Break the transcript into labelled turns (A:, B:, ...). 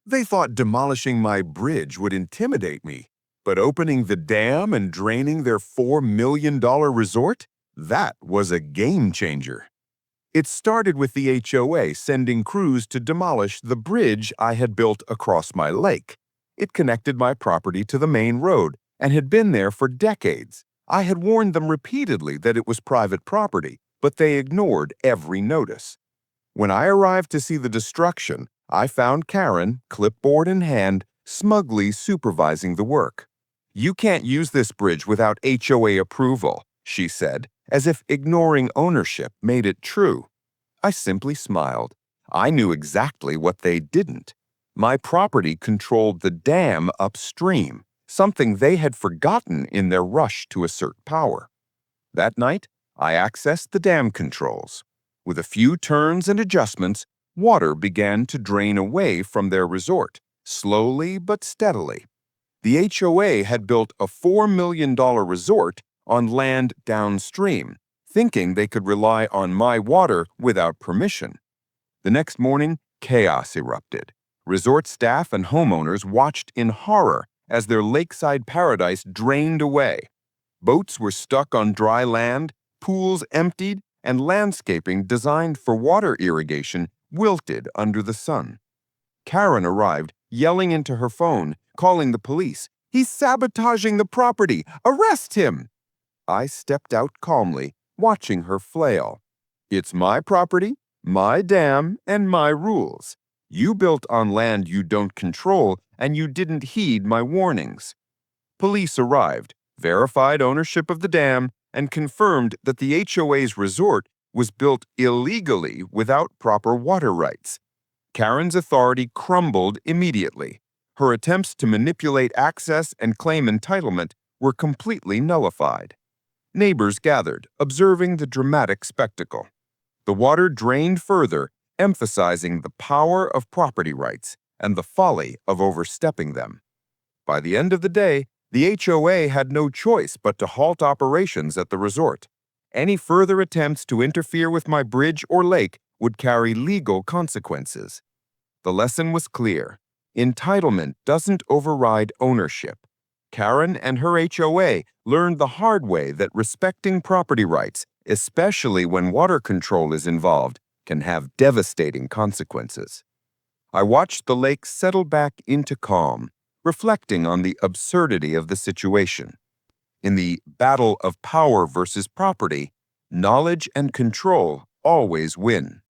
A: They thought demolishing my bridge would intimidate me, but opening the dam and draining their $4 million resort? That was a game changer. It started with the HOA sending crews to demolish the bridge I had built across my lake. It connected my property to the main road and had been there for decades. I had warned them repeatedly that it was private property, but they ignored every notice. When I arrived to see the destruction, I found Karen, clipboard in hand, smugly supervising the work. "You can't use this bridge without HOA approval," she said, as if ignoring ownership made it true. I simply smiled. I knew exactly what they didn't. My property controlled the dam upstream, something they had forgotten in their rush to assert power. That night, I accessed the dam controls. With a few turns and adjustments, water began to drain away from their resort, slowly but steadily. The HOA had built a $4 million resort on land downstream, thinking they could rely on my water without permission. The next morning, chaos erupted. Resort staff and homeowners watched in horror as their lakeside paradise drained away. Boats were stuck on dry land, pools emptied, and landscaping designed for water irrigation wilted under the sun. Karen arrived, yelling into her phone, calling the police. "He's sabotaging the property! Arrest him!" I stepped out calmly, watching her flail. "It's my property, my dam, and my rules. You built on land you don't control, and you didn't heed my warnings." Police arrived, verified ownership of the dam, and confirmed that the HOA's resort was built illegally without proper water rights. Karen's authority crumbled immediately. Her attempts to manipulate access and claim entitlement were completely nullified. Neighbors gathered, observing the dramatic spectacle. The water drained further, emphasizing the power of property rights and the folly of overstepping them. By the end of the day, the HOA had no choice but to halt operations at the resort. Any further attempts to interfere with my bridge or lake would carry legal consequences. The lesson was clear. Entitlement doesn't override ownership. Karen and her HOA learned the hard way that respecting property rights, especially when water control is involved, can have devastating consequences. I watched the lake settle back into calm, reflecting on the absurdity of the situation. In the battle of power versus property, knowledge and control always win.